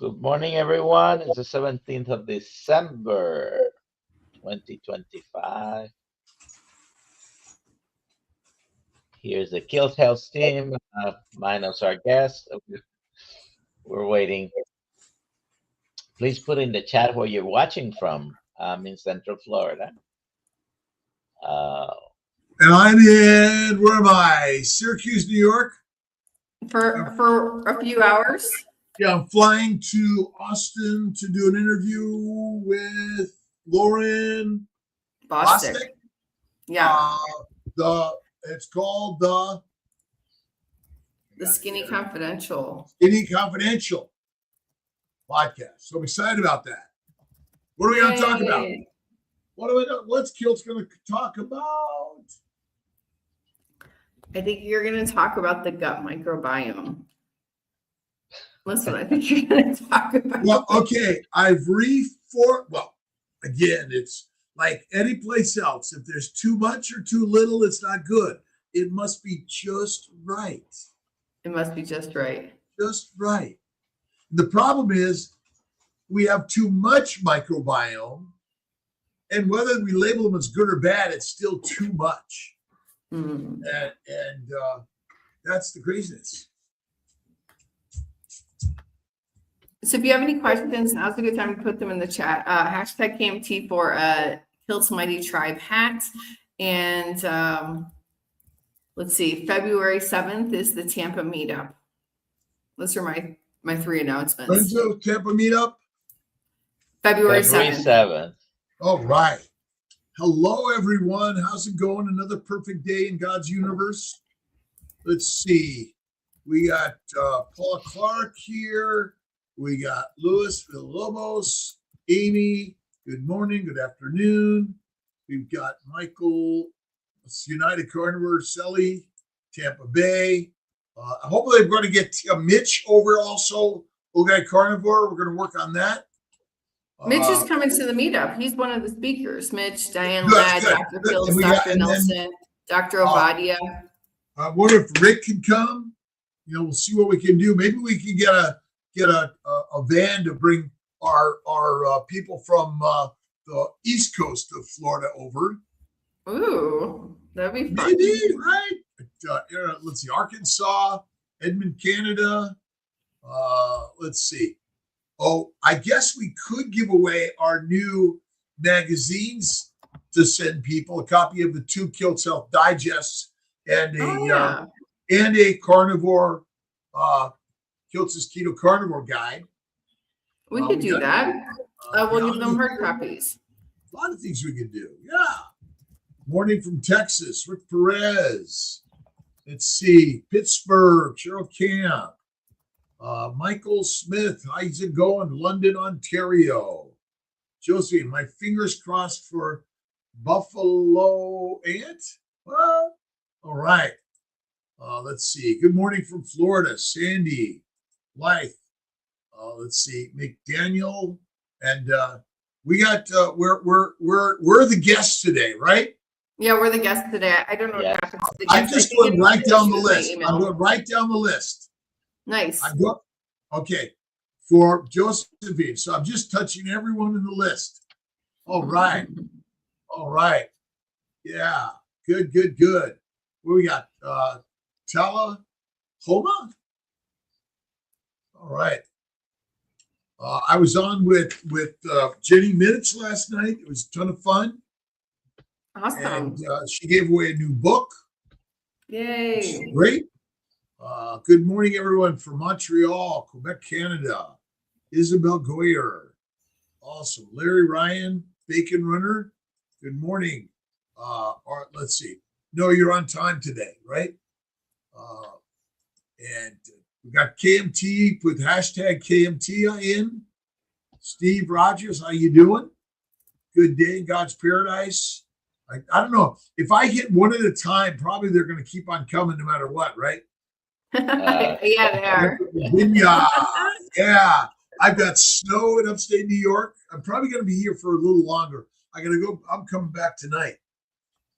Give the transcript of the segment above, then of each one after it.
Good morning, everyone. It's the 17th of December, 2025. Here's the Kiltz Health team, minus our guest. We're waiting. Please put in the chat where you're watching from. I'm in Central Florida. And I'm in, where am I? Syracuse, New York. For a few hours. Yeah, I'm flying to Austin to do an interview with Lauren Bostic. Yeah. It's called the Skinny Confidential. Skinny Confidential podcast. So I'm excited about that. What are we going to talk about? What's Kiltz going to talk about? I think you're going to talk about the gut microbiome. Listen, I think you're going to talk about. Well, okay. Again, it's like any place else. If there's too much or too little, it's not good. It must be just right. It must be just right. Just right. The problem is we have too much microbiome, and whether we label them as good or bad, it's still too much. Mm. And that's the craziness. So if you have any questions, now's a good time to put them in the chat. Hashtag KMT for Kiltz Mighty Tribe hat. And let's see, February 7th is the Tampa meetup. Those are my three announcements. When's the Tampa meetup? February 7th. All right. Hello, everyone. How's it going? Another perfect day in God's universe. Let's see. We got Paula Clark here. We got Luis Villalobos, Amy. Good morning. Good afternoon. We've got Michael, United Carnivore, Selly, Tampa Bay. Hopefully, we're going to get Mitch over also. Okay, Carnivore. We're going to work on that. Mitch is coming to the meetup. He's one of the speakers. Mitch, Diane Ladd, Dr.Kiltz, Dr. Nelson, Dr. Ovadia. I wonder if Rick can come. We'll see what we can do. Maybe we can get a van to bring our people from the East Coast of Florida over. Ooh, that'd be fun. Maybe, right? Let's see, Arkansas, Edmond, Canada. Let's see. Oh, I guess we could give away our new magazines to send people, a copy of the 2 Kiltz Health Digests and a carnivore Kiltz's Keto Carnivore Guide. We could do that. We'll give them hard copies. A lot of things we could do. Yeah. Morning from Texas, Rick Perez. Let's see, Pittsburgh, Cheryl Camp. Michael Smith, how's it going? London, Ontario. Josephine, my fingers crossed for Buffalo Ant. What? All right. Let's see. Good morning from Florida, Sandy, Blythe. Let's see, McDaniel, and we got we're the guests today, right? Yeah, we're the guests today. I don't know what happens to the guests. I'm just going right down the list. I'm going right down the list. Nice. Okay, for Josephine. So I'm just touching everyone in the list. All right. Yeah. Good. What we got? Talahoma. All right. I was on with Jenny Minich last night. It was a ton of fun. Awesome. And she gave away a new book. Yay. Great. Good morning, everyone from Montreal, Quebec, Canada. Isabel Goyer. Awesome. Larry Ryan, Bacon Runner. Good morning. Let's see. No, you're on time today, right? And we got KMT, put hashtag KMT in. Steve Rogers, how you doing? Good day in God's paradise. I don't know. If I hit one at a time, probably they're going to keep on coming no matter what, right? Yeah, they are. Yeah. I've got snow in upstate New York. I'm probably going to be here for a little longer. I got to go. I'm coming back tonight.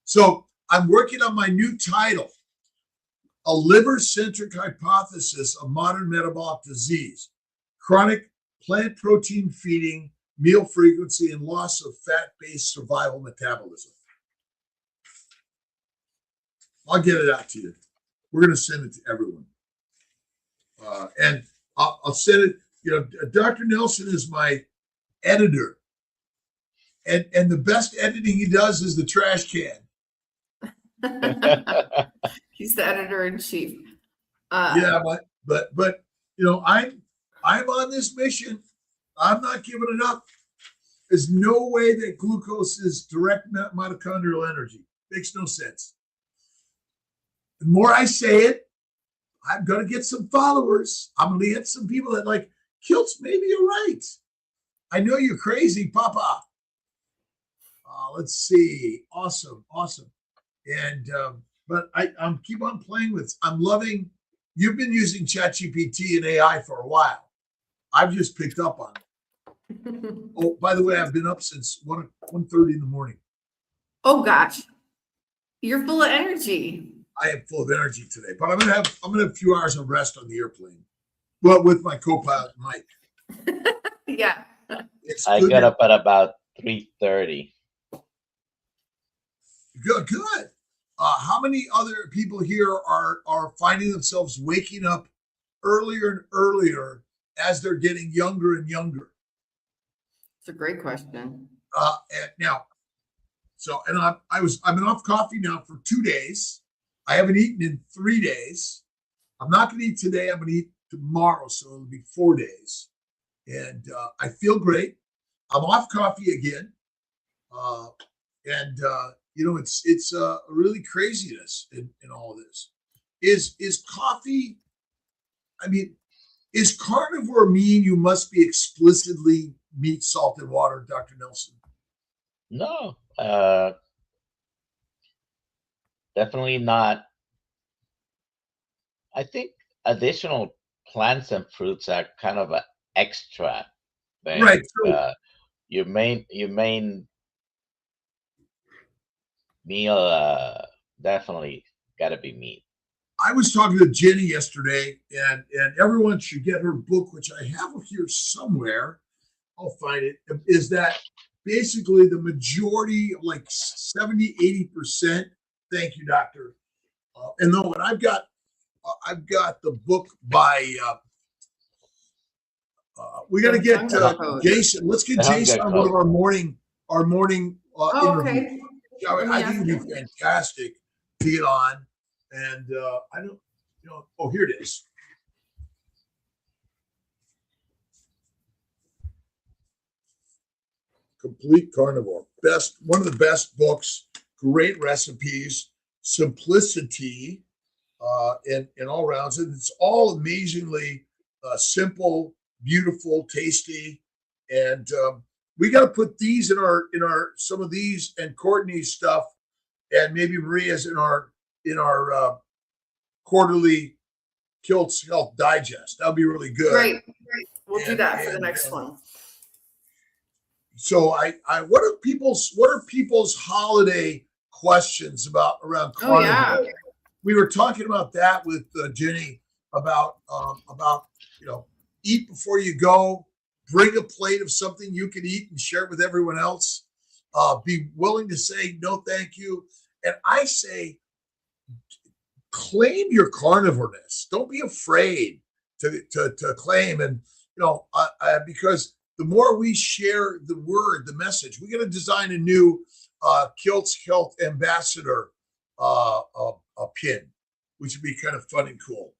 So I'm working on my new title, A Liver-Centric Hypothesis of Modern Metabolic Disease, Chronic plant protein feeding, meal frequency, and loss of fat-based survival metabolism. I'll get it out to you. We're going to send it to everyone. And I'll send it, Dr. Nelson is my editor. And the best editing he does is the trash can. He's the editor in chief. Yeah, but I'm on this mission. I'm not giving it up. There's no way that glucose is direct mitochondrial energy. Makes no sense. The more I say it, I'm going to get some followers. I'm going to get some people that like, Kiltz, maybe you're right. I know you're crazy, Papa. Let's see. Awesome. And, but I'm keep on playing with, I'm loving, you've been using ChatGPT and AI for a while. I've just picked up on it. Oh, by the way, I've been up since 1:30 in the morning. Oh gosh. You're full of energy. I am full of energy today, but I'm gonna have a few hours of rest on the airplane. Well, with my co-pilot Mike. Yeah. I got up at about 3:30. Good. How many other people here are finding themselves waking up earlier and earlier as they're getting younger and younger? It's a great question. And now, I've been off coffee now for 2 days. I haven't eaten in 3 days. I'm not going to eat today. I'm going to eat tomorrow, so it'll be 4 days. And I feel great. I'm off coffee again. It's really craziness in all of this. Is coffee, is carnivore mean you must be explicitly meat, salt, and water, Dr. Nelson? No, definitely not. I think additional plants and fruits are kind of an extra thing. Right. So, your main meal definitely got to be meat. I was talking to Jenny yesterday, and everyone should get her book, which I have here somewhere. I'll find it. Is that basically the majority, like 70, 80%? Thank you, doctor. And no, and I've got the book by. We got to get Jason. Let's get Jason on one of our morning interviews. Okay. I think it'd be fantastic to get on. And I don't, oh, here it is. Complete Carnivore. One of the best books, great recipes, simplicity in all rounds. And it's all amazingly simple, beautiful, tasty. And we got to put these in our some of these and Courtney's stuff and maybe Maria's in our quarterly Kiltz Health Digest. That'll be really good. Great. We'll do that for the next one. So what are people's holiday questions around carnivore? Oh, yeah. We were talking about that with Jenny about eat before you go, bring a plate of something you can eat and share it with everyone else. Be willing to say no, thank you. And I say, claim your carnivoreness. Don't be afraid to claim. And because the more we share the word, the message, we're going to design a new Kiltz Health Ambassador pin, which would be kind of fun and cool.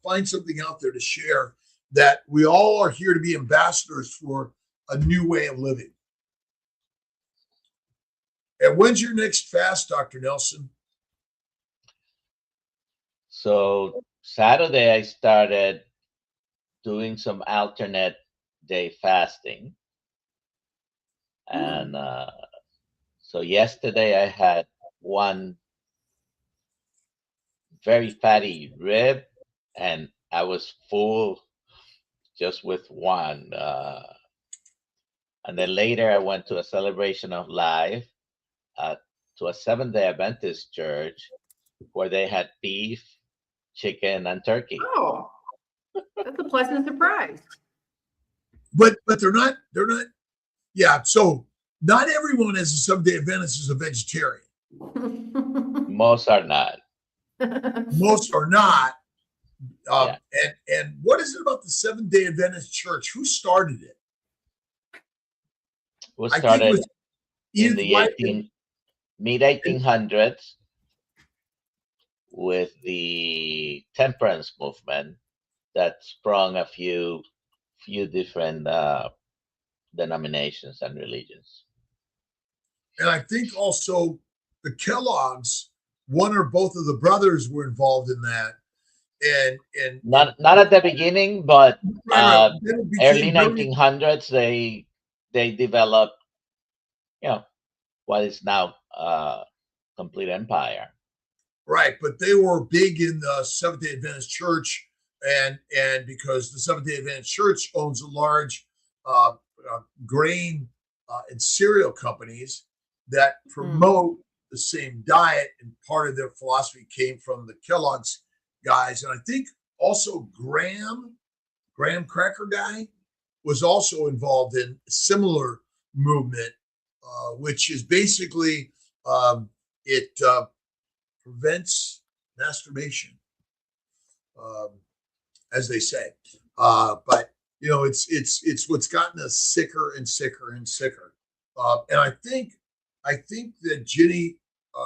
Find something out there to share that we all are here to be ambassadors for a new way of living. And when's your next fast, Dr. Nelson? So Saturday I started doing some alternate day fasting. And so yesterday I had one very fatty rib and I was full just with one. And then later I went to a celebration of life to a Seventh-day Adventist church where they had beef, chicken, and turkey. Oh, that's a pleasant surprise. but they're not. Yeah. So not everyone as a Seventh-day Adventist is a vegetarian. Most are not. Most are not. Yeah. And what is it about the Seventh-day Adventist Church? Who started it? We I think it started was in Edith the mid 1800s with the temperance movement that sprung a few different denominations and religions. And I think also the Kellogg's, one or both of the brothers were involved in that. And Not at the beginning, but then it early became 1900s they developed, what is now complete empire. right, but they were big in the Seventh-day Adventist Church, and because the Seventh-day Adventist Church owns a large grain and cereal companies that promote the same diet, and part of their philosophy came from the Kellogg's guys, and I think also Graham Cracker Guy was also involved in a similar movement, which is basically it prevents masturbation, as they say. But it's what's gotten us sicker and sicker and sicker. And I think that Ginny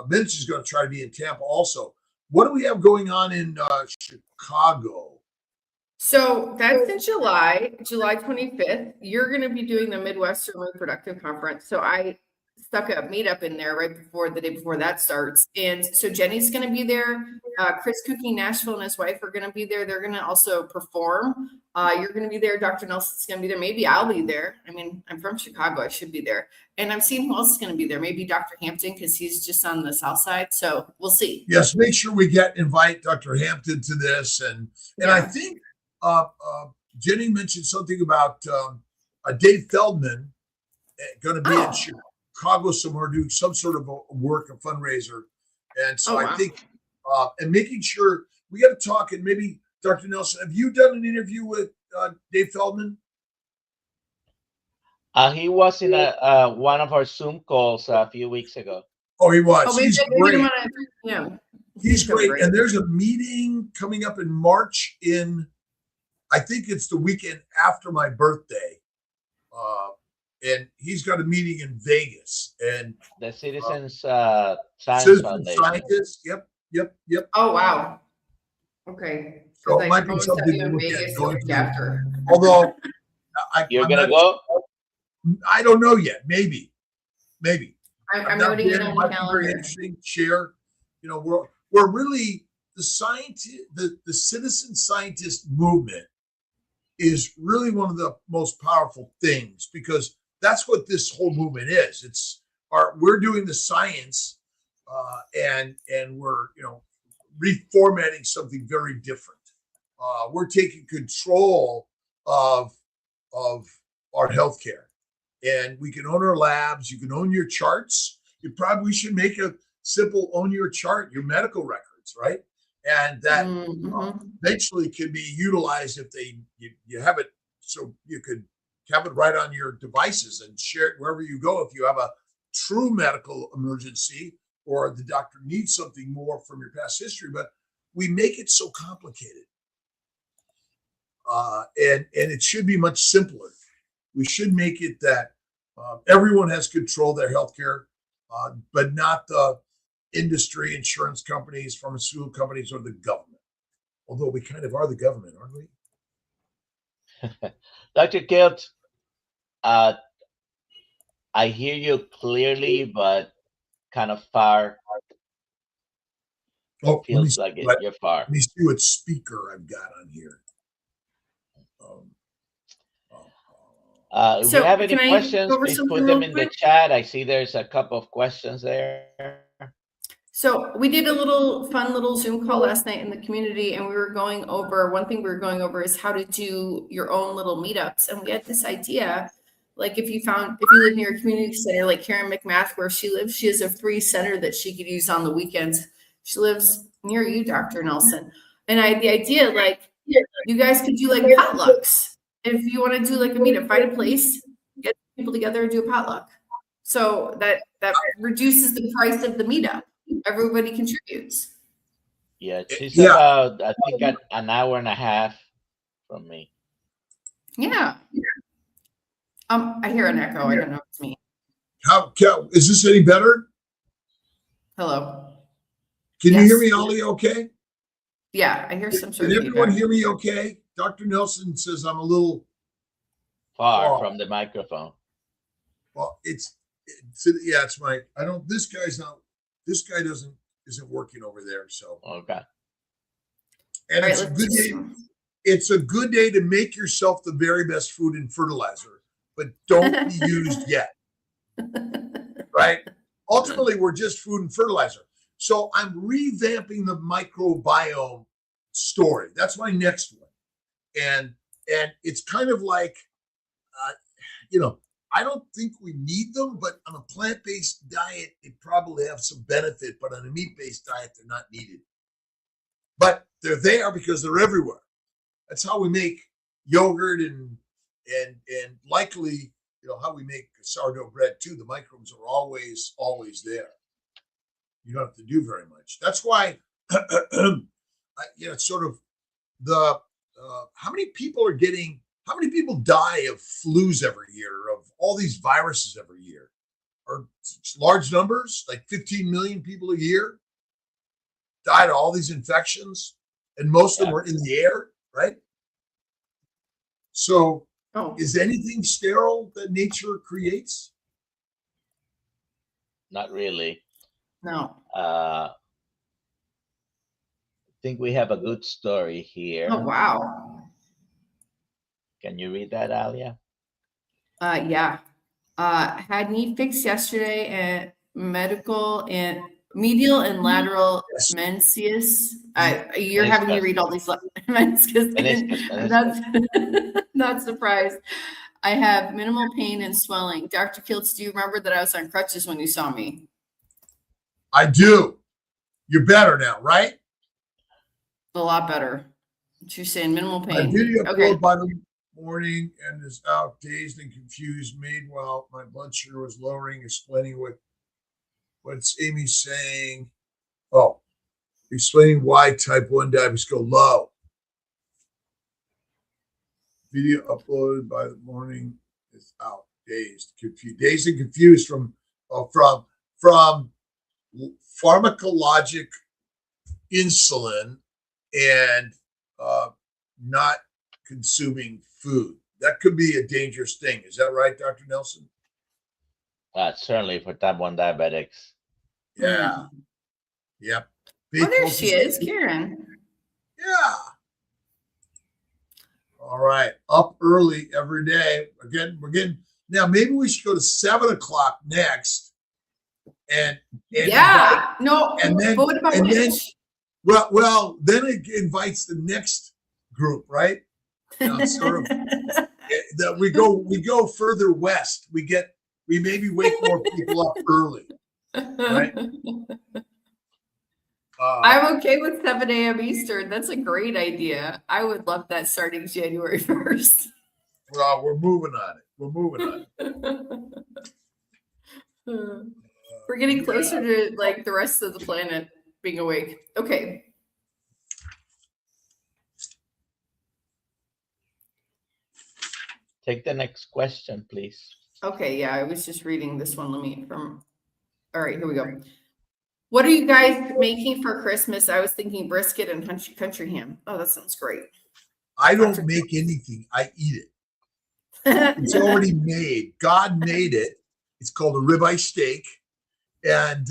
Minch is going to try to be in Tampa also. What do we have going on in Chicago? So that's in July 25th. You're going to be doing the Midwestern Reproductive Conference. So I stuck a meetup in there right before the day before that starts. And so Jenny's going to be there. Chris Cookie Nashville and his wife are going to be there. They're going to also perform. You're going to be there. Dr. Nelson's going to be there. Maybe I'll be there. I mean, I'm from Chicago. I should be there. And I'm seeing who else is going to be there. Maybe Dr. Hampton, because he's just on the south side. So we'll see. Yes, make sure we invite Dr. Hampton to this. And I think Jenny mentioned something about Dave Feldman going to be in Chicago somewhere doing some sort of a work, a fundraiser. And so I think, and making sure we got to talk, and maybe Dr. Nelson, have you done an interview with Dave Feldman? He was in one of our Zoom calls a few weeks ago. Oh, he was. He's great. He's great. And there's a meeting coming up in March I think it's the weekend after my birthday. And he's got a meeting in Vegas. And the Citizens Science Foundation. Scientists. Yep. Oh, wow. Okay. So it might be something to look at going after. Although you're going to go? I don't know yet. Maybe. I'm noting it on the calendar. Very interesting. Share. We're really the citizen scientist movement is really one of the most powerful things, because that's what this whole movement is. We're doing the science, and we're reformatting something very different. We're taking control of our healthcare, and we can own our labs. You can own your charts. We should make a simple own your chart, your medical records, right? And that eventually can be utilized if you have it, so you could have it right on your devices and share it wherever you go. If you have a true medical emergency, or the doctor needs something more from your past history, but we make it so complicated. And it should be much simpler. We should make it that everyone has control of their healthcare, but not the industry, insurance companies, pharmaceutical companies, or the government. Although we kind of are the government, aren't we? Dr. Kiltz, I hear you clearly, but kind of far. Oh, feels like you're far. Let me see what speaker I've got on here. If you have any questions, please put them in the chat. I see there's a couple of questions there. So we did a fun little Zoom call last night in the community, and we were going over, one thing we were going over is how to do your own little meetups. And we had this idea, like if you live near a community center, like Karen McMath, where she lives, she has a free center that she could use on the weekends. She lives near you, Dr. Nelson. And I had the idea, like, you guys could do like potlucks. if you want to do like a meetup, find a place, get people together and do a potluck. So that reduces the price of the meetup. Everybody contributes. Yeah, she's Yeah. about, I think, an hour and a half from me. Yeah. I hear an echo. I don't know if it's me. How is this any better? Hello. Can you Yes. hear me, Ollie? Okay. Yeah, I hear some sort Can of everyone feedback. hear me? Okay. Dr. Nelson says I'm a little Far from the microphone. Well, it's my. I don't. This guy isn't working over there. So Okay. and All it's right, a good day. It's a good day to make yourself the very best food and fertilizer, but don't be used yet. Right? Ultimately, we're just food and fertilizer. So I'm revamping the microbiome story. That's my next one, and it's kind of like, I don't think we need them, but on a plant-based diet, they probably have some benefit. But on a meat-based diet, they're not needed. But they're there because they're everywhere. That's how we make yogurt and likely, how we make sourdough bread too. The microbes are always there. You don't have to do very much. That's why, it's sort of the how many people die of flus every year, of all these viruses every year? Or large numbers, like 15 million people a year died of all these infections, and most of them are in the air, right? So is anything sterile that nature creates? Not really. No. I think we have a good story here. Oh, wow. Can you read that, Alia? Yeah. Had knee fixed yesterday and medial and lateral meniscus. You're having me read all these meniscus. I'm not surprised. I have minimal pain and swelling. Dr. Kiltz, do you remember that I was on crutches when you saw me? I do. You're better now, right? A lot better. You're saying minimal pain. My video upload by the morning and is out dazed and confused. Meanwhile, my blood sugar was lowering, explaining what's Amy saying. Oh, explaining why type 1 diabetes go low. Video uploaded by the morning is out dazed and confused from pharmacologic insulin and not consuming food. That could be a dangerous thing. Is that right, Dr. Nelson? Certainly for type 1 diabetics. Yeah. Yep. Oh, there she is, Karen. Yeah. All right. Up early every day. Again, we're getting now. Maybe we should go to 7 o'clock next. And yeah. No. And then, what about which? Well, then it invites the next group, right? Sort of that we go further west. We maybe wake more people up early, right? I'm okay with 7 a.m. Eastern. That's a great idea. I would love that starting January 1st. Well, we're moving on it. We're getting closer to like the rest of the planet being awake. Okay. Take the next question, please. Okay, yeah, I was just reading this one. All right, here we go. What are you guys making for Christmas? I was thinking brisket and country ham. Oh, that sounds great. I don't make anything. I eat it. It's already made. God made it. It's called a ribeye steak. And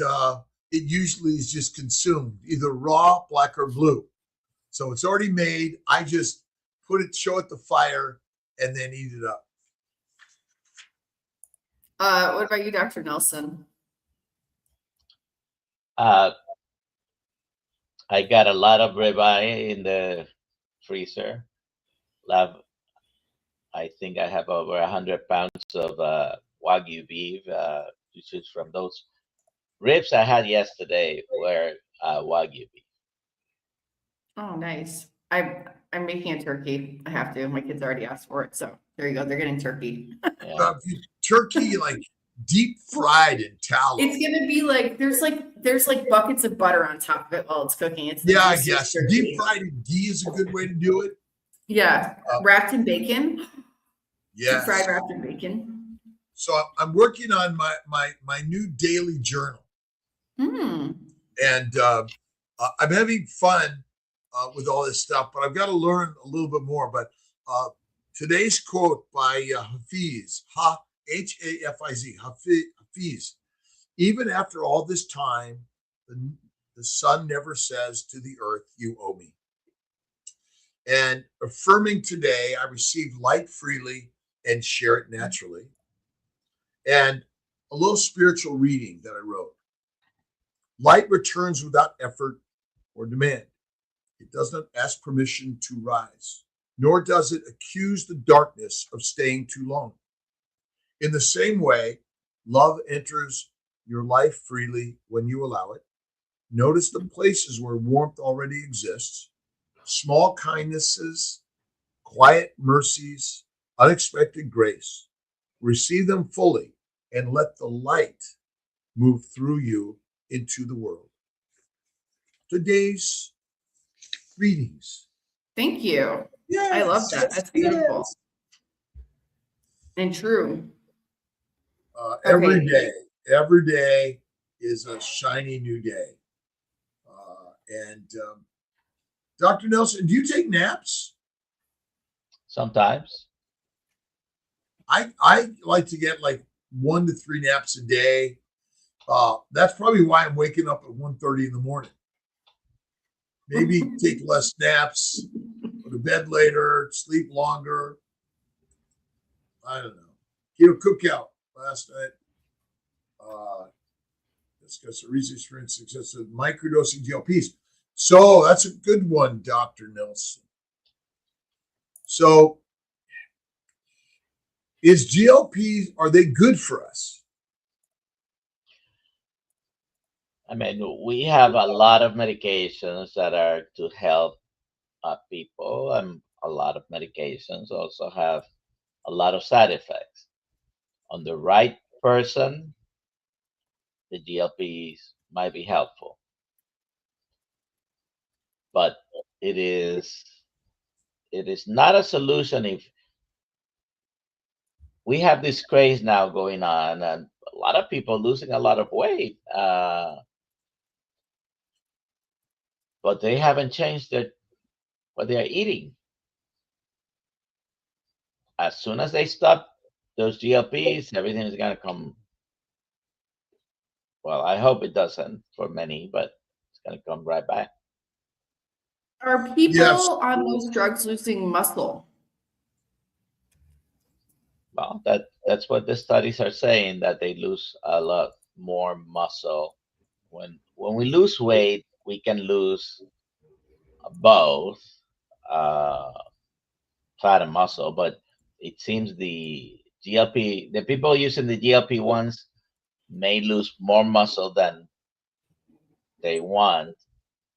it usually is just consumed, either raw, black, or blue. So it's already made. I just show it the fire, and then eat it up. What about you, Dr. Nelson? I got a lot of ribeye in the freezer. I think I have over 100 pounds of Wagyu beef to choose from. Those ribs I had yesterday were Wagyu beef. Oh, nice. I'm making a turkey. I have to. My kids already asked for it, so there you go. They're getting turkey. Yeah. Turkey like deep fried in tallow. It's gonna be like there's like buckets of butter on top of it while it's cooking. It's Yeah, I juiciest guess turkey. deep fried in ghee is a good way to do it. Yeah, wrapped in bacon. Yes. Fried wrapped in bacon. So I'm working on my new daily journal, and I'm having fun with all this stuff. But I've got to learn a little bit more. But today's quote by Hafiz, Hafiz, Hafiz. Even after all this time, the sun never says to the earth, "You owe me." And affirming today, I receive light freely and share it naturally. And a little spiritual reading that I wrote. Light returns without effort or demand. It doesn't ask permission to rise, nor does it accuse the darkness of staying too long. In the same way, love enters your life freely when you allow it. Notice the places where warmth already exists, small kindnesses, quiet mercies, unexpected grace. Receive them fully and let the light move through you into the world. Today's readings. Thank you. Yes, I love that. That's beautiful and true. Every day is a shiny new day. And Dr. Nelson, do you take naps? Sometimes. I like to get like 1 to 3 naps a day. That's probably why I'm waking up at 1:30 in the morning. Maybe take less naps, go to bed later, sleep longer. I don't know. Keto cookout last night. Discuss the recent experience success of microdosing GLPs. So that's a good one, Dr. Nelson. So is GLPs, are they good for us? I mean, we have a lot of medications that are to help people, and a lot of medications also have a lot of side effects. On the right person, the GLPs might be helpful, but it is not a solution if we have this craze now going on, and a lot of people losing a lot of weight, but they haven't changed what they are eating. As soon as they stop those GLPs, everything is going to come. Well, I hope it doesn't for many, but it's going to come right back. Are people on those drugs losing muscle? Well, that's what the studies are saying, that they lose a lot more muscle. When we lose weight, we can lose both fat and muscle, but it seems the people using the GLP-1s may lose more muscle than they want,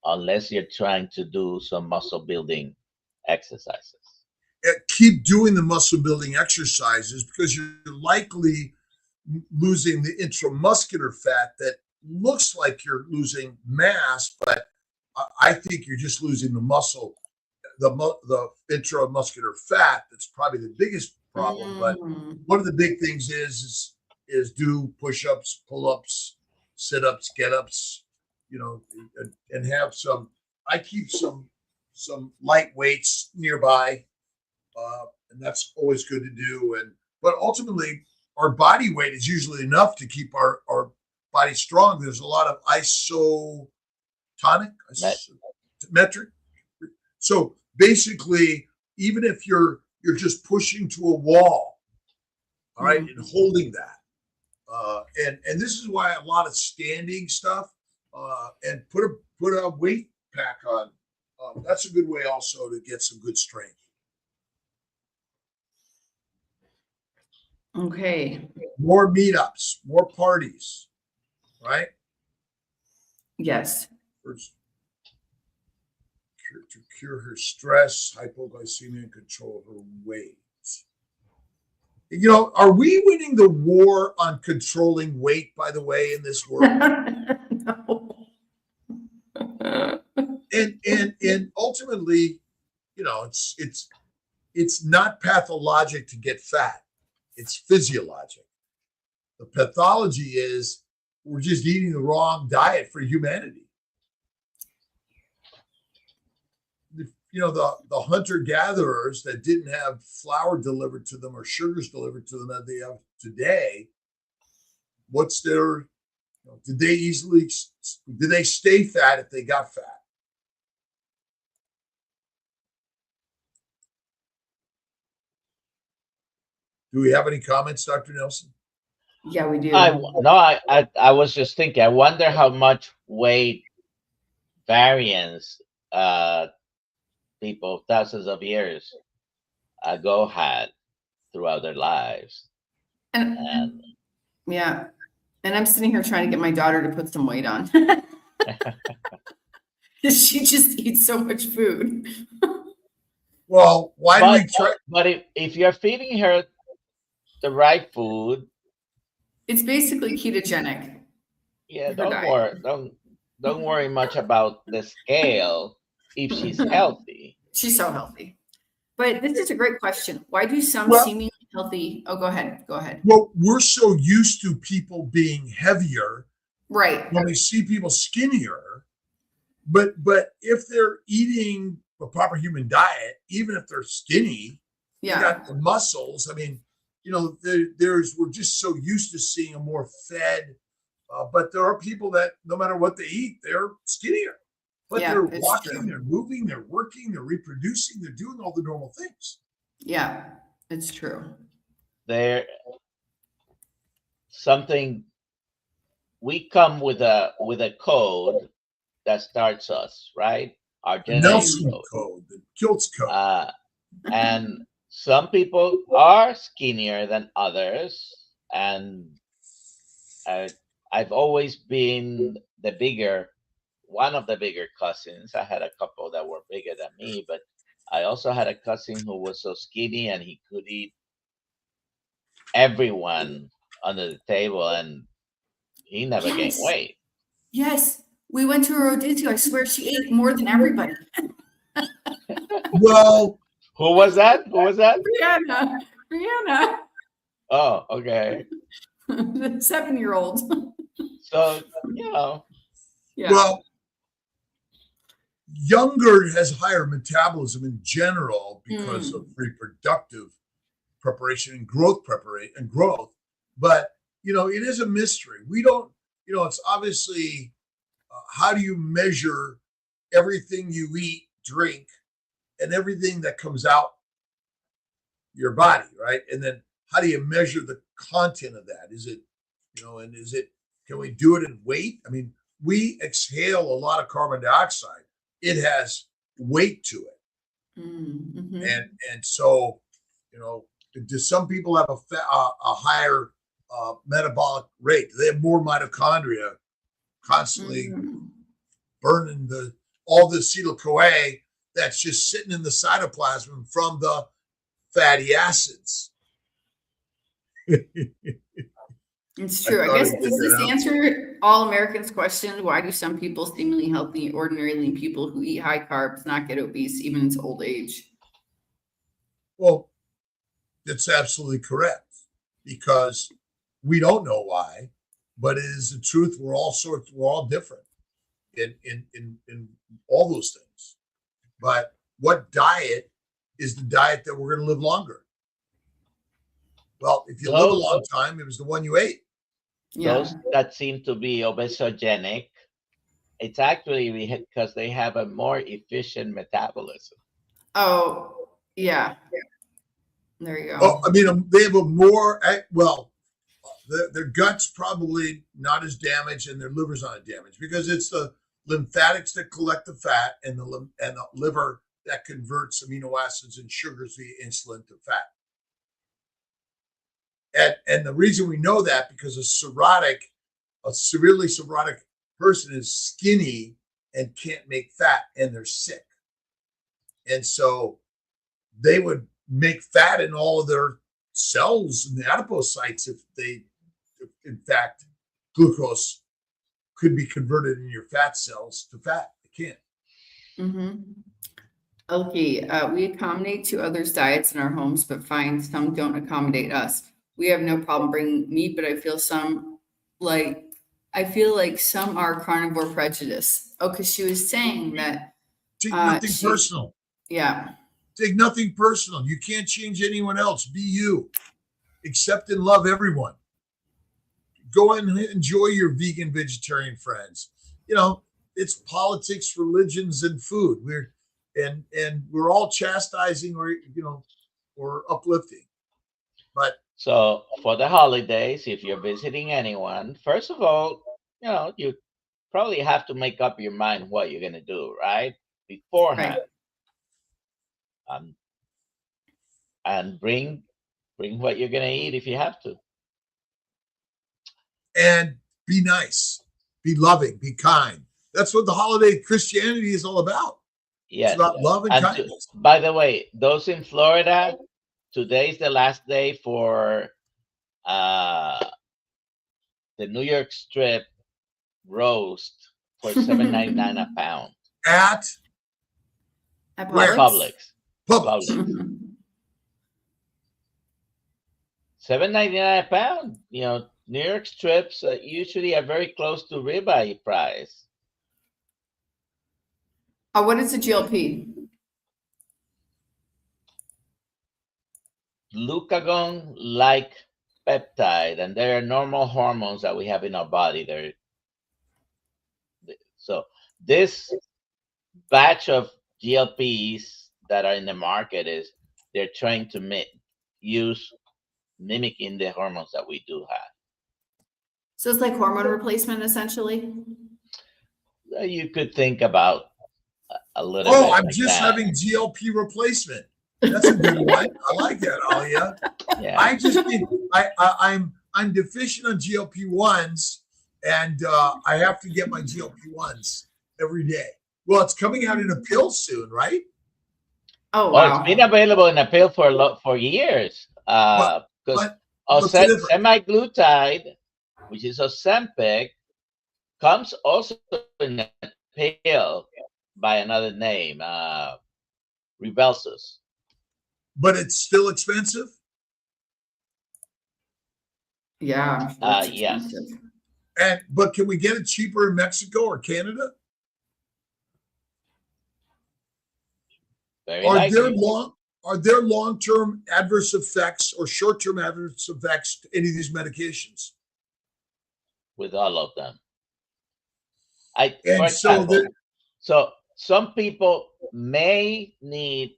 unless you're trying to do some muscle building exercises. Keep doing the muscle building exercises, because you're likely losing the intramuscular fat that looks like you're losing mass, but I think you're just losing the muscle, the intramuscular fat. That's probably the biggest problem. But one of the big things is do push-ups, pull-ups, sit-ups, get-ups, and have some. I keep some light weights nearby, and that's always good to do. But ultimately, our body weight is usually enough to keep our body strong. There's a lot of metric. So basically, even if you're just pushing to a wall, all right, and holding that, and this is why a lot of standing stuff, and put a weight pack on. That's a good way also to get some good strength. Okay. More meetups, more parties, right? Yes. to cure her stress, hypoglycemia, and control her weight. You know, are we winning the war on controlling weight, by the way, in this world? No. And ultimately, you know, it's not pathologic to get fat. It's physiologic. The pathology is we're just eating the wrong diet for humanity. You know, the hunter-gatherers that didn't have flour delivered to them or sugars delivered to them that they have today, what's their, you know, did they stay fat if they got fat? Do we have any comments, Dr. Nelson? Yeah, we do. I was just thinking, I wonder how much weight variance people thousands of years ago had throughout their lives. And yeah, and I'm sitting here trying to get my daughter to put some weight on. She just eats so much food. Well, why do we try? But if you're feeding her the right food, it's basically ketogenic. Yeah, don't worry much about the scale if she's healthy. She's so healthy. But this is a great question. Why do some seemingly healthy? Oh, go ahead. Well, we're so used to people being heavier, right? When we see people skinnier, but if they're eating a proper human diet, even if they're skinny, they got the muscles. I mean, you know, we're just so used to seeing a more fed, but there are people that no matter what they eat, they're skinnier. But they're walking, they're moving, they're working, they're reproducing, they're doing all the normal things. Yeah, it's true. We come with a code that starts us, right? Our genetic code, the Kiltz code. And some people are skinnier than others, and I've always been one of the bigger cousins. I had a couple that were bigger than me, but I also had a cousin who was so skinny and he could eat everyone under the table, and he never gained weight. Yes, we went to a rodizio. I swear she ate more than everybody. Well, who was that? Brianna. Oh, okay. The 7-year-old. So, you know. Yeah. Well, younger has higher metabolism in general because of reproductive preparation and growth. But, you know, it is a mystery. We don't, you know, it's obviously how do you measure everything you eat, drink, and everything that comes out your body, right? And then how do you measure the content of that? Is it, you know, and can we do it in weight? I mean, we exhale a lot of carbon dioxide. It has weight to it. Mm-hmm. And so, you know, do some people have a higher metabolic rate? Do they have more mitochondria constantly burning all the acetyl-CoA that's just sitting in the cytoplasm from the fatty acids? It's true. I guess, does this answer all Americans' question? Why do some people seemingly healthy, ordinary lean people who eat high carbs not get obese even in old age? Well, that's absolutely correct, because we don't know why, but it is the truth. We're all different in all those things. But what diet is the diet that we're going to live longer? Well, if you live a long time, it was the one you ate. Those that seem to be obesogenic, it's actually because they have a more efficient metabolism. Oh, yeah. There you go. Oh, I mean, they have a more, their gut's probably not as damaged and their liver's not as damaged, because it's the lymphatics that collect the fat and the liver that converts amino acids and sugars via insulin to fat. And the reason we know that, because a severely cirrhotic person is skinny and can't make fat, and they're sick. And so they would make fat in all of their cells in the adipocytes if in fact, glucose could be converted in your fat cells to fat. It can't. Mm-hmm. Okay, we accommodate to others' diets in our homes, but find some don't accommodate us. We have no problem bringing meat, but I feel like some are carnivore prejudice. Oh, because she was saying that Take nothing personal. Yeah. Take nothing personal. You can't change anyone else. Be you. Accept and love everyone. Go and enjoy your vegan, vegetarian friends. You know, it's politics, religions, and food. We're all chastising or uplifting. But so for the holidays, if you're visiting anyone, first of all, you probably have to make up your mind what you're going to do, right? Beforehand. Right. And bring what you're going to eat if you have to. And be nice, be loving, be kind. That's what the holiday Christianity is all about. Yes. It's about love and kindness. By the way, those in Florida, today's the last day for the New York strip roast for $7.99 a pound. At where? Publix. Mm-hmm. $7.99 a pound. New York strips usually are very close to ribeye price. What is a GLP? Glucagon-like peptide, and they are normal hormones that we have in our body. So this batch of GLPs that are in the market they're trying to mimicking the hormones that we do have. So it's like hormone replacement, essentially? You could think about a little bit. Oh, I'm like just that. Having GLP replacement. That's a good one. I like that, Alia. Yeah. I'm deficient on GLP-1s, and I have to get my GLP-1s every day. Well, it's coming out in a pill soon, right? Oh, wow. It's been available in a pill for years. Because semaglutide, which is Ozempic, comes also in a pill by another name, Rybelsus. But it's still expensive? Yeah. Yes. But can we get it cheaper in Mexico or Canada? Are there long-term adverse effects or short-term adverse effects to any of these medications? With all of them. So some people may need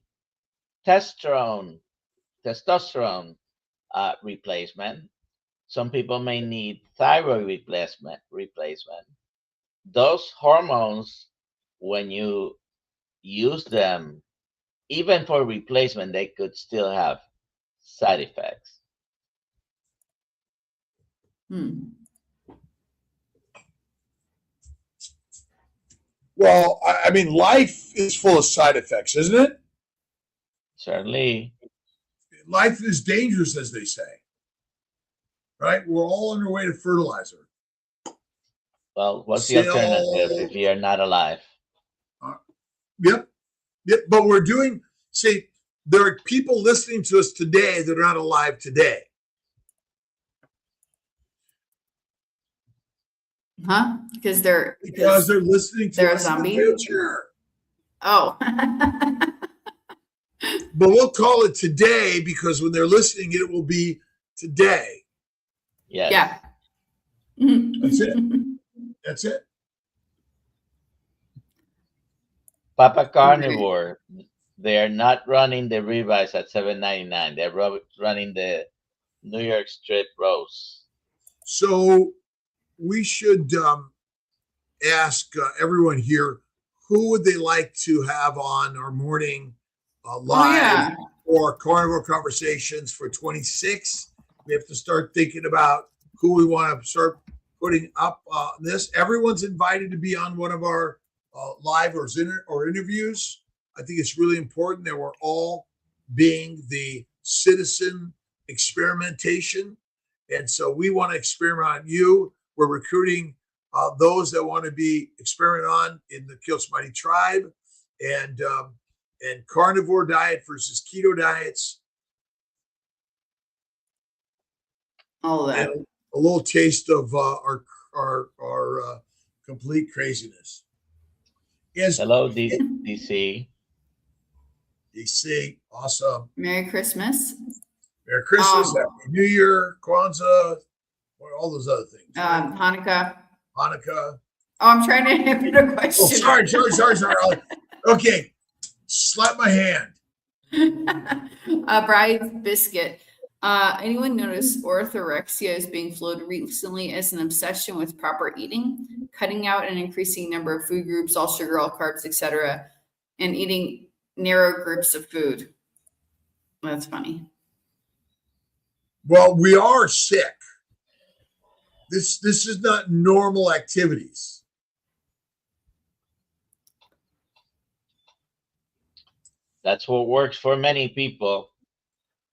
testosterone replacement. Some people may need thyroid replacement. Those hormones, when you use them, even for replacement, they could still have side effects. Well, I mean, life is full of side effects, isn't it? Certainly. Life is dangerous, as they say. Right? We're all on our way to fertilizer. Well, what's the alternative if you're not alive? Yep. But there are people listening to us today that are not alive today. Huh? Because they're listening to us in the future. Oh. But we'll call it today because when they're listening, it will be today. Yes. Yeah. That's it. Papa Carnivore, they are not running the ribeyes at $7.99. They're running the New York strip roast. So we should ask everyone here, who would they like to have on our morning live or carnivore conversations for 26? We have to start thinking about who we want to start putting up this. Everyone's invited to be on one of our live or interviews. I think it's really important that we're all being the citizen experimentation. And so we want to experiment on you. We're recruiting those that want to be experimented on in the Kiltz Mighty Tribe, and carnivore diet versus keto diets. All that. And a little taste of our complete craziness. Hello, DC. DC, awesome. Merry Christmas. Merry Christmas, Happy New Year, Kwanzaa, all those other things. Hanukkah. Hanukkah. Oh, I'm trying to answer the question. Oh, sorry. Okay, slap my hand. Bride's Biscuit. Anyone notice orthorexia is being floated recently as an obsession with proper eating, cutting out an increasing number of food groups, all sugar, all carbs, etc., and eating narrow groups of food? That's funny. Well, we are sick. This is not normal activities. That's what works for many people.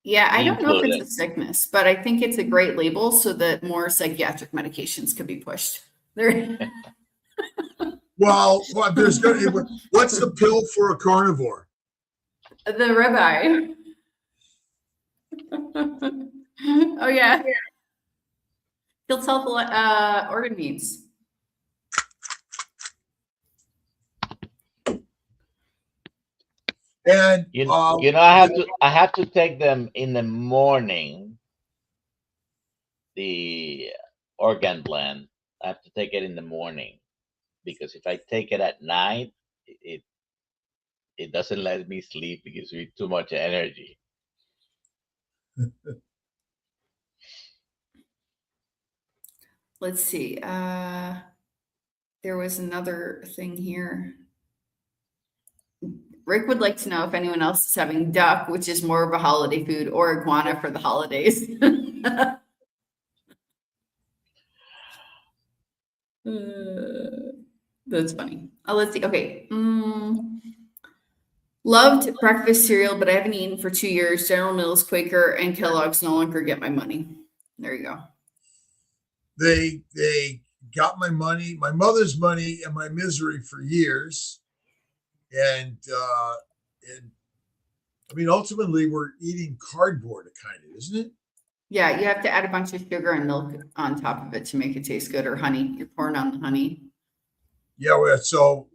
Yeah, I don't know if it's a sickness, but I think it's a great label so that more psychiatric medications could be pushed. Well, what's the pill for a carnivore? The ribeye. Oh yeah. Kiltz Health organ needs. And I have to take them in the morning. The organ blend, I have to take it in the morning, because if I take it at night, it doesn't let me sleep. It gives me too much energy. Let's see. There was another thing here. Rick would like to know if anyone else is having duck, which is more of a holiday food, or iguana for the holidays. That's funny. Let's see. Okay. Loved breakfast cereal, but I haven't eaten for 2 years. General Mills, Quaker, and Kellogg's no longer get my money. There you go. They got my money, my mother's money, and my misery for years. And I mean, ultimately, we're eating cardboard, kind of, isn't it? Yeah, you have to add a bunch of sugar and milk on top of it to make it taste good, or honey. You're pouring on the honey. Yeah, so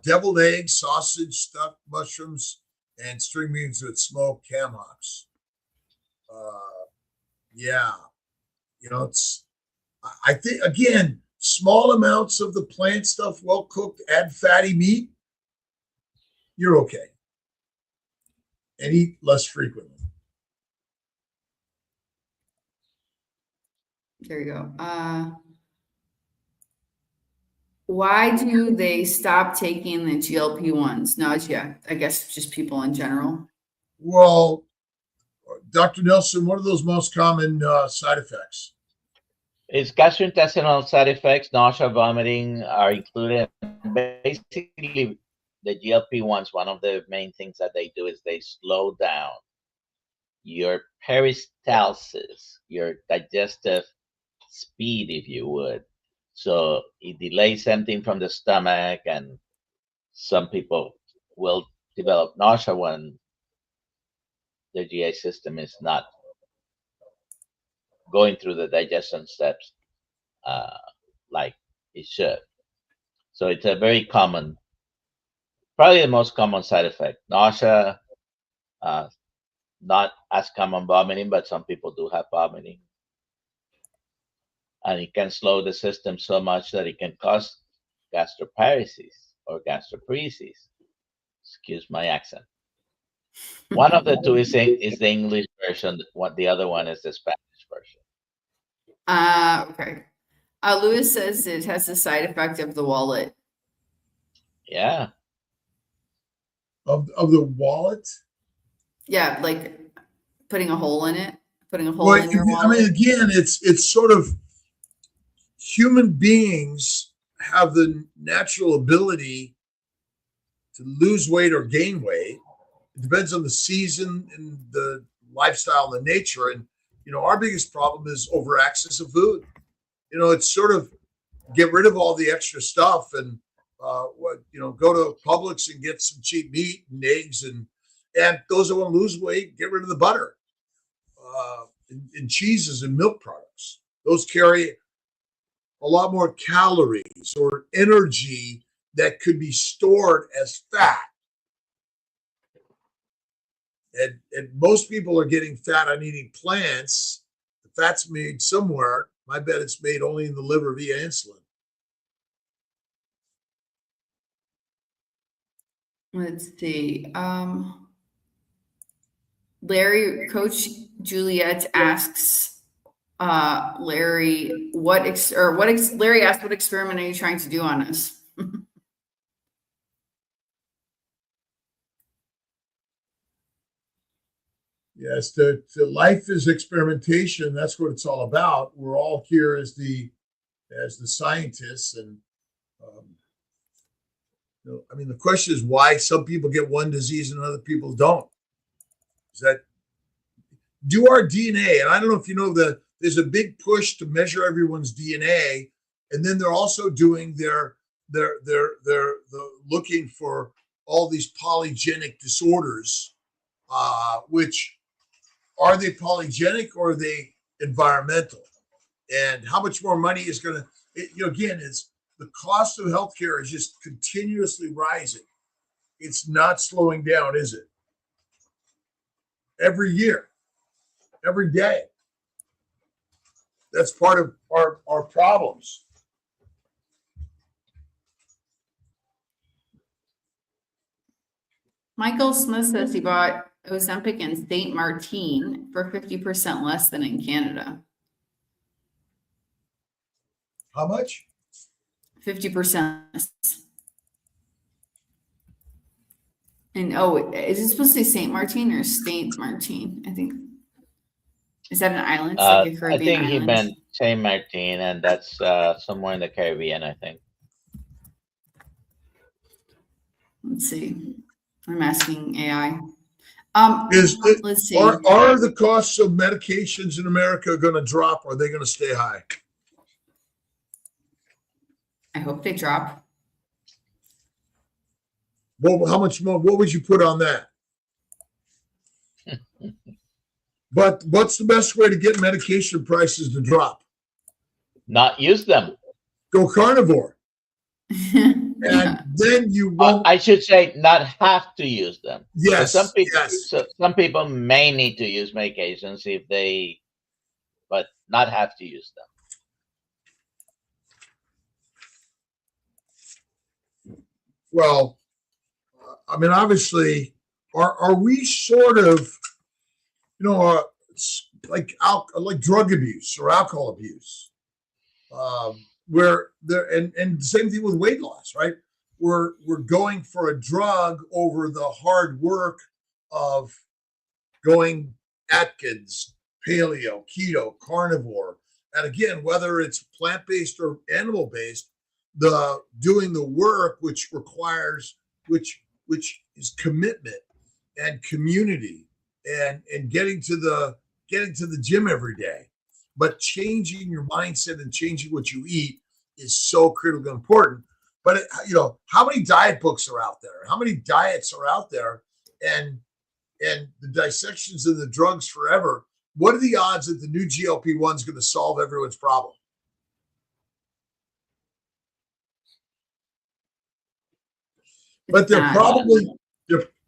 deviled eggs, sausage, stuffed mushrooms, and string beans with smoked ham hocks. Yeah, it's. I think, again, small amounts of the plant stuff, well cooked, add fatty meat, you're okay. And eat less frequently. There you go. Why do they stop taking the GLP-1s? Nausea, I guess just people in general. Well, Dr. Nelson, what are those most common side effects? It's gastrointestinal side effects, nausea, vomiting are included. Basically, the GLP-1s, one of the main things that they do is they slow down your peristalsis, your digestive speed, if you would. So it delays emptying from the stomach, and some people will develop nausea when their GI system is not going through the digestion steps like it should. So it's a very common, probably the most common side effect. Nausea, not as common vomiting, but some people do have vomiting. And it can slow the system so much that it can cause gastroparesis or gastroparesis. Excuse my accent. One of the two is the English version. The other one is the Spanish version. Okay. Lewis says it has the side effect of the wallet. Yeah. Of the wallet? Yeah, like putting a hole in it, putting a hole in your wallet. I mean, again, it's sort of, human beings have the natural ability lose weight or gain weight. It depends on the season and the lifestyle and the nature. And, our biggest problem is over access of food. It's sort of get rid of all the extra stuff and, go to Publix and get some cheap meat and eggs. And those that want to lose weight, get rid of the butter and cheeses and milk products. Those carry a lot more calories or energy that could be stored as fat. And most people are getting fat on eating plants. The fat's made somewhere. My bet it's made only in the liver via insulin. Let's see. Larry, Coach Juliet asks Larry, Larry asked, what experiment are you trying to do on us? Yes, the life is experimentation. That's what it's all about. We're all here as the scientists, and the question is why some people get one disease and other people don't. Is that do our DNA? And I don't know if you know that there's a big push to measure everyone's DNA, and then they're also doing they're looking for all these polygenic disorders, which are they polygenic or are they environmental? And how much more money is going to, again, it's the cost of healthcare is just continuously rising. It's not slowing down, is it? Every year, every day. That's part of our problems. Michael Smith says he bought Ozempic in St. Martin for 50% less than in Canada. How much? 50%. And is it supposed to say St. Martin or Saint Martin? I think. Is that an island? Like a Caribbean I think island? He meant Saint Martin, and that's somewhere in the Caribbean, I think. Let's see. I'm asking AI. Let's see. Are the costs of medications in America going to drop, or are they going to stay high? I hope they drop. Well, how much more? What would you put on that? But what's the best way to get medication prices to drop? Not use them. Go carnivore. And then you won't. I should say not have to use them. Yes. Some people may need to use medications but not have to use them. Well, obviously, are we sort of, like drug abuse or alcohol abuse, where there and the same thing with weight loss, right? We're going for a drug over the hard work of going Atkins, paleo, keto, carnivore, and again, whether it's plant-based or animal-based, doing the work which requires which is commitment and community and getting to the gym every day. But changing your mindset and changing what you eat is so critically important. But how many diet books are out there? How many diets are out there? And the dissections of the drugs forever. What are the odds that the new GLP-1 is going to solve everyone's problem? But they're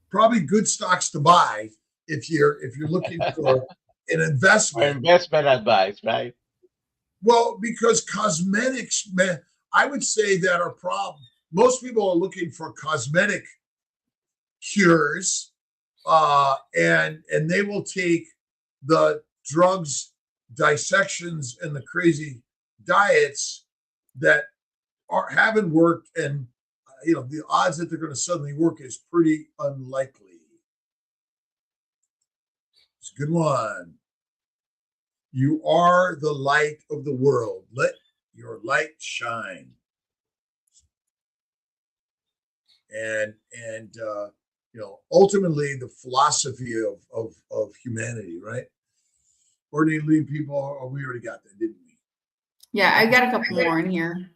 probably good stocks to buy if you're looking for an investment. Or investment advice, right? Well, because cosmetics, man, I would say that our problem. Most people are looking for cosmetic cures, and they will take the drugs, dissections, and the crazy diets that haven't worked, and the odds that they're going to suddenly work is pretty unlikely. It's a good one. You are the light of the world. Let your light shine. and ultimately the philosophy of humanity, right? Ordinary people, we already got that, didn't we? Yeah, I got a couple more in here.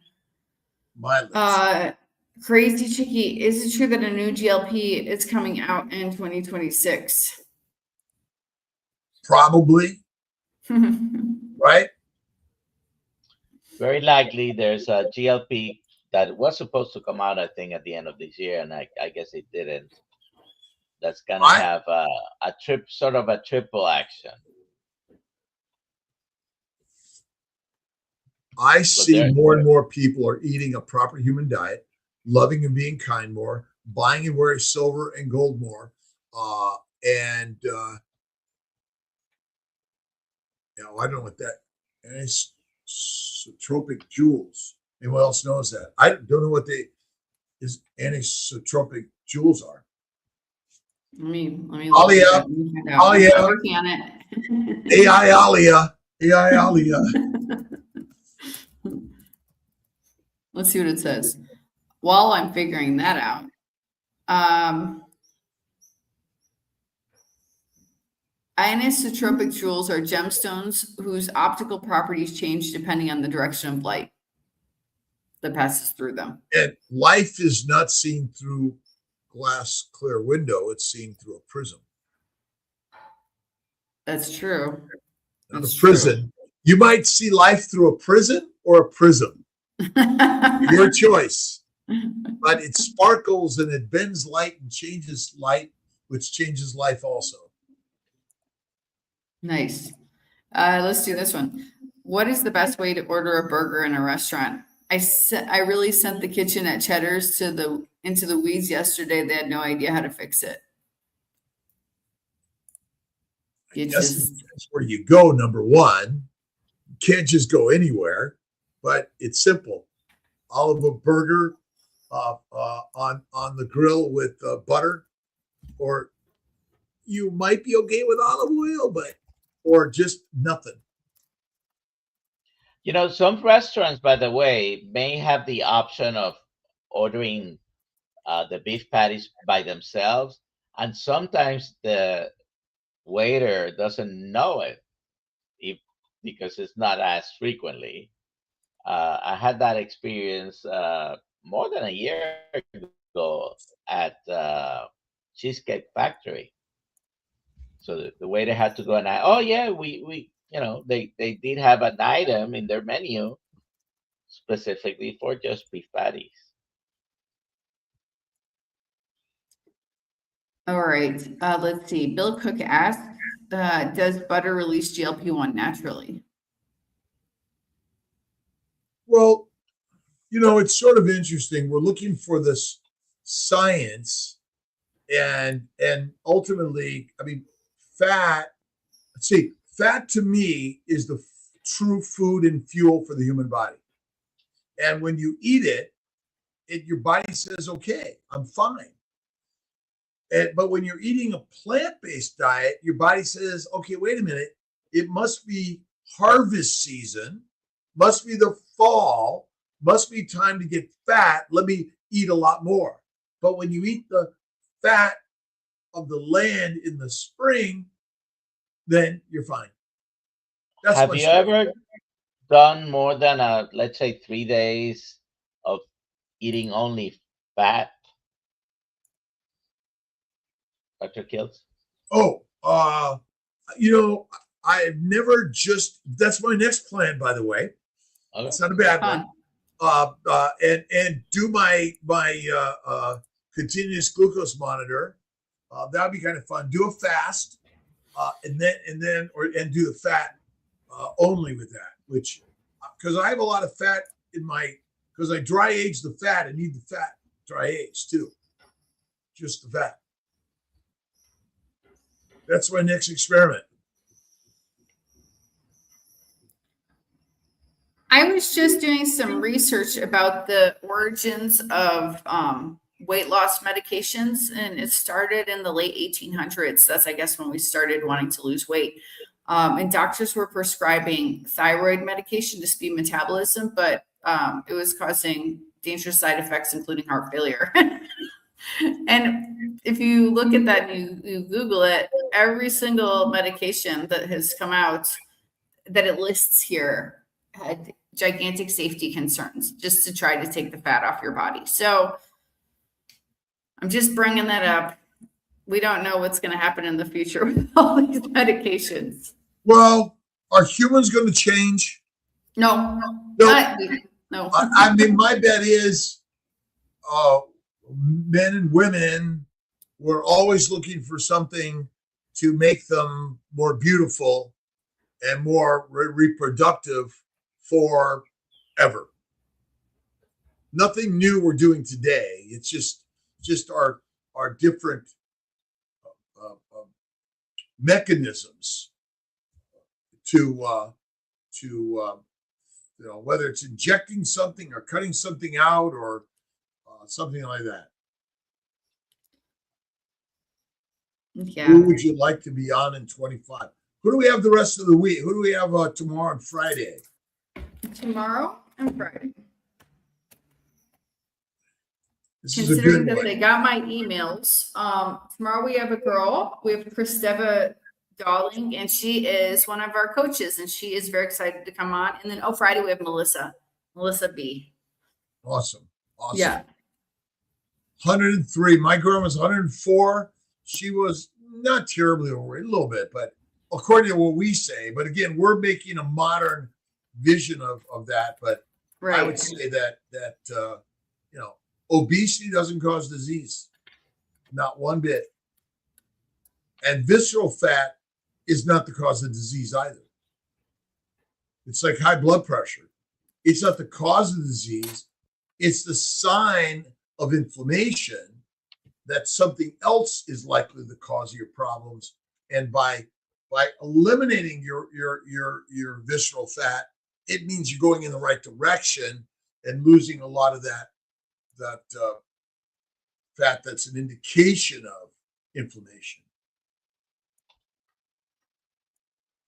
My list. Crazy Chicky, is it true that a new GLP is coming out in 2026? Probably, right? Very likely there's a GLP that was supposed to come out, I think, at the end of this year, and I guess it didn't. That's gonna have a triple action. I see more and more people are eating a proper human diet, loving and being kind more, buying and wearing silver and gold more, and I don't know what that anisotropic jewels. Anyone else knows that? I don't know what anisotropic jewels are. Let me Alia. I'm working on it. AI Alia. AI Alia. Let's see what it says. While I'm figuring that out, anisotropic jewels are gemstones whose optical properties change depending on the direction of light that passes through them. And life is not seen through glass clear window, it's seen through a prism. That's true. That's a prison. True. You might see life through a prison or a prism. Your choice. But it sparkles and it bends light and changes light, which changes life also. Nice. Let's do this one. What is the best way to order a burger in a restaurant? I really sent the kitchen at Cheddar's into the weeds yesterday. They had no idea how to fix it. That's where you go. Number one, you can't just go anywhere, but it's simple. Olive burger on the grill with butter, or you might be okay with olive oil, or just nothing. Some restaurants, by the way, may have the option of ordering the beef patties by themselves, and sometimes the waiter doesn't know it because it's not asked frequently. I had that experience more than a year ago at Cheesecake Factory. So the waiter had to go and ask, oh yeah, we they did have an item in their menu specifically for just beef patties. All right. Let's see. Bill Cook asked, does butter release GLP-1 naturally? Well, it's sort of interesting. We're looking for this science and ultimately, fat to me is the true food and fuel for the human body. And when you eat it, your body says, okay, I'm fine. But when you're eating a plant-based diet, your body says, okay, wait a minute. It must be harvest season, must be the fall, must be time to get fat. Let me eat a lot more. But when you eat the fat of the land in the spring, then you're fine. Have you ever done more than let's say 3 days of eating only fat, Dr. Kiltz? Oh, I've never that's my next plan, by the way. Okay. It's not a bad one. And do my continuous glucose monitor. That would be kind of fun. Do a fast, and do the fat only with that, which because I have a lot of fat because I dry age the fat and need the fat dry age too. Just the fat. That's my next experiment. I was just doing some research about the origins of weight loss medications, and it started in the late 1800s. That's, I guess, when we started wanting to lose weight. And doctors were prescribing thyroid medication to speed metabolism, but it was causing dangerous side effects, including heart failure. And if you look at that and you Google it, every single medication that has come out that it lists here had gigantic safety concerns just to try to take the fat off your body. So I'm just bringing that up. We don't know what's going to happen in the future with all these medications. Well, are humans going to change? No. No. I mean, my bet is men and women were always looking for something to make them more beautiful and more reproductive forever. Nothing new we're doing today. It's just our different mechanisms to whether it's injecting something or cutting something out or something like that. Yeah. Who would you like to be on in 25? Who do we have the rest of the week? Who do we have tomorrow and Friday? Tomorrow and Friday. This is a Considering good that one. they got my emails, tomorrow we have a girl. We have Christeva Darling, and she is one of our coaches, and she is very excited to come on. And then Friday we have Melissa B. Awesome. Yeah. 103. My girl was 104. She was not terribly overweight, a little bit, but according to what we say. But again, we're making a modern vision of that. But Right. I would say that obesity doesn't cause disease, not one bit. And visceral fat is not the cause of disease either. It's like high blood pressure. It's not the cause of disease. It's the sign of inflammation that something else is likely the cause of your problems. And by eliminating your visceral fat, it means you're going in the right direction and losing a lot of that fat that's an indication of inflammation.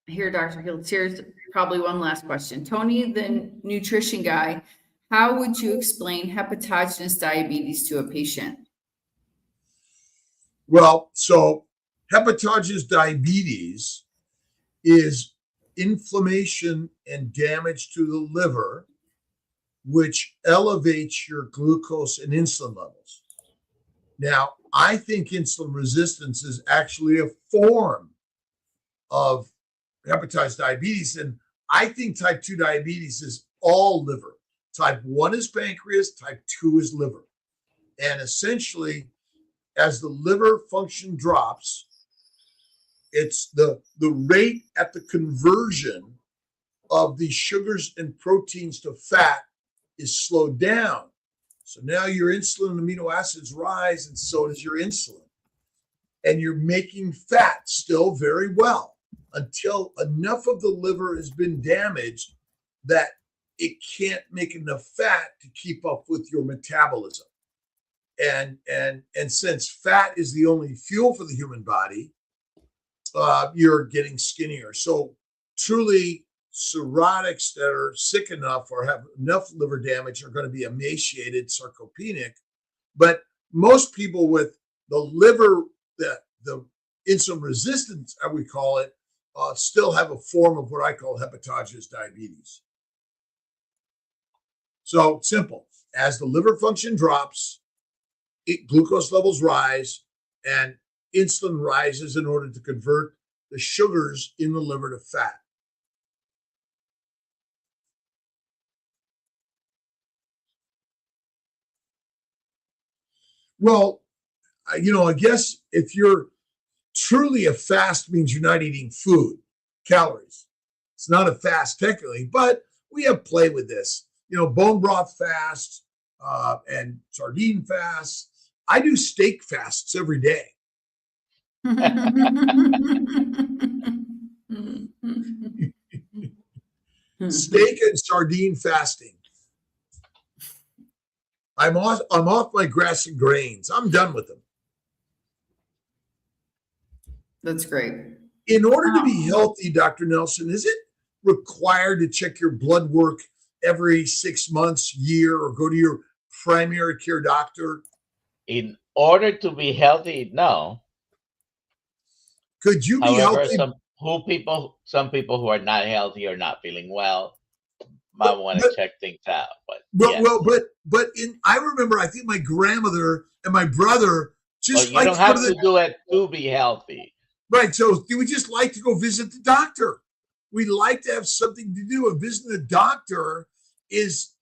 Here, Dr. Kiltz, here's probably one last question. Tony, the nutrition guy, how would you explain hepatogenous diabetes to a patient? Well, so hepatogenous diabetes is inflammation and damage to the liver, which elevates your glucose and insulin levels. Now, I think insulin resistance is actually a form of hepatitis diabetes, and I think type 2 diabetes is all liver. Type 1 is pancreas, type 2 is liver. And essentially, as the liver function drops, it's the rate at the conversion of the sugars and proteins to fat is slowed down. So now your insulin and amino acids rise, and so does your insulin. And you're making fat still very well until enough of the liver has been damaged that it can't make enough fat to keep up with your metabolism. And since fat is the only fuel for the human body, you're getting skinnier. So truly, cirrhotics that are sick enough or have enough liver damage are going to be emaciated, sarcopenic. But most people with the liver, the insulin resistance, as we call it, still have a form of what I call hepatogenous diabetes. So simple. As the liver function drops, glucose levels rise, and insulin rises in order to convert the sugars in the liver to fat. Well, I guess if you're truly a fast means you're not eating food, calories. It's not a fast technically, but we have play with this. Bone broth fast and sardine fast. I do steak fasts every day. Steak and sardine fasting. I'm off my grass and grains. I'm done with them. That's great. In order to be healthy, Dr. Nelson, is it required to check your blood work every 6 months, year, or go to your primary care doctor? In order to be healthy, no. Could you be However, healthy? some people who are not healthy or not feeling well might want to But, check things out. But but yes. well, but I remember, I think my grandmother and my brother Well, just you like don't to go to have to do it to be healthy. right. So we just like to go visit the doctor. We like to have something to do. And visiting the doctor is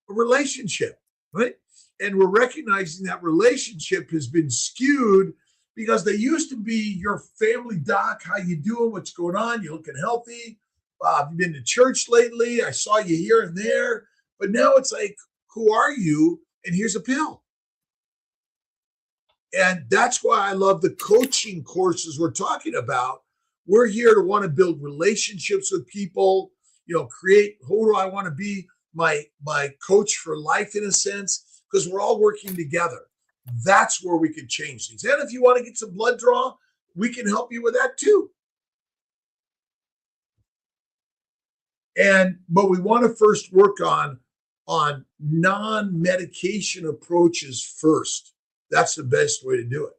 a relationship, right? And we're recognizing that relationship has been skewed because they used to be your family doc. How you doing? What's going on? You looking healthy? Have you been to church lately? I saw you here and there. But now it's like, who are you? And here's a pill. And that's why I love the coaching courses we're talking about. We're here to want to build relationships with people, create who do I want to be, my coach for life in a sense, because we're all working together. That's where we can change things. And if you want to get some blood draw, we can help you with that too. But we want to first work on non-medication approaches first. That's the best way to do it.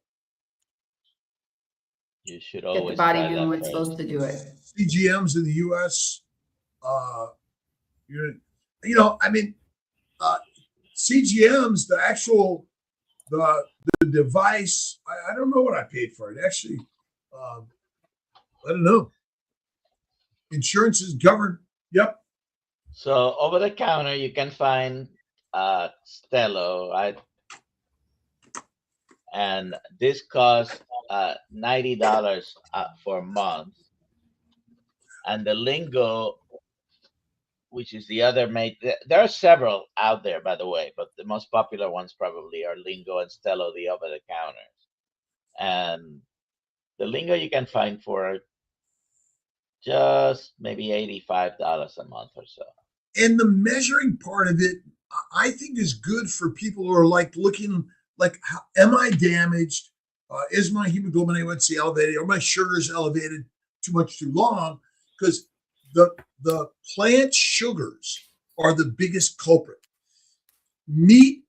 You should Get the always body try doing that what's first. supposed to do it. CGMs in the U.S. CGMs, the actual the device. I don't know what I paid for it. Actually, I don't know. Insurance is covered. Yep. So over the counter, you can find Stello, right? And this costs $90 for a month. And the Lingo, which is the other mate, there are several out there, by the way, but the most popular ones probably are Lingo and Stello, the over the counters. And the Lingo you can find for just maybe $85 a month or so. And the measuring part of it, I think, is good for people who are like looking like, am I damaged? Is my hemoglobin A1C elevated? Are my sugars elevated too much too long? Because the plant sugars are the biggest culprit. Meat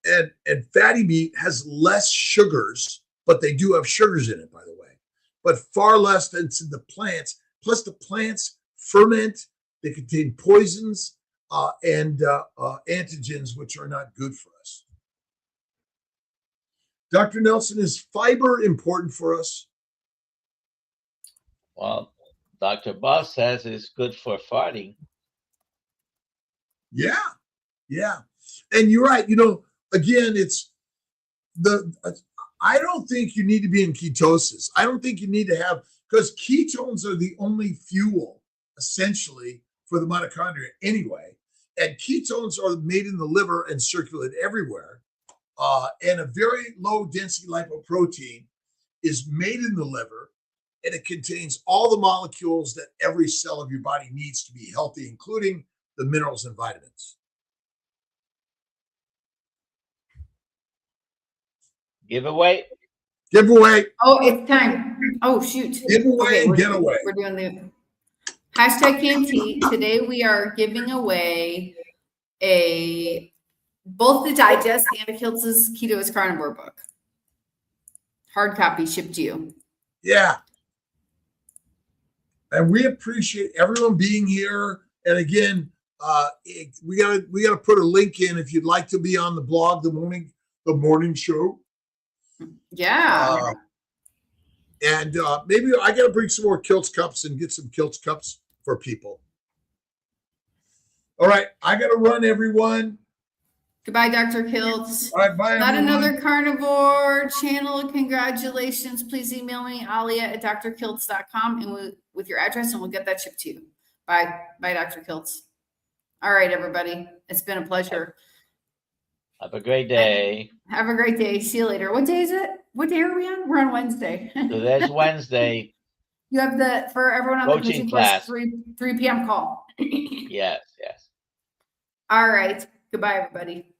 and fatty meat has less sugars, but they do have sugars in it, by the way, but far less than in the plants. Plus, the plants ferment. They contain poisons and antigens, which are not good for us. Dr. Nelson, is fiber important for us? Well, Dr. Boss says it's good for farting. Yeah. And you're right. Again, it's I don't think you need to be in ketosis. I don't think you need to have, because ketones are the only fuel, essentially, for the mitochondria anyway. And ketones are made in the liver and circulate everywhere. And a very low density lipoprotein is made in the liver, and it contains all the molecules that every cell of your body needs to be healthy, including the minerals and vitamins. Giveaway. Oh, it's time. Oh, shoot. Giveaway and get away. We're doing the hashtag KMT. Today we are giving away both the digest and a Kiltz's Keto is Carnivore book. Hard copy shipped to you. Yeah. And we appreciate everyone being here. And again, we gotta put a link in if you'd like to be on the blog, the morning show. Yeah. And maybe I gotta bring some more Kiltz Cups and get some Kiltz Cups for people. All right, I gotta run, everyone. Goodbye, Dr. Kiltz. All right, bye. Not everyone. another carnivore channel. Congratulations. Please email me, alia@drkiltz.com, and with your address, and we'll get that shipped to you. Bye, Dr. Kiltz. All right, everybody. It's been a pleasure. Have a great day. Have a great day. See you later. What day is it? What day are we on? We're on Wednesday. Today's Wednesday. You have for everyone on Coaching the coaching class. course, 3 p.m. call. Yes. All right. Goodbye, everybody.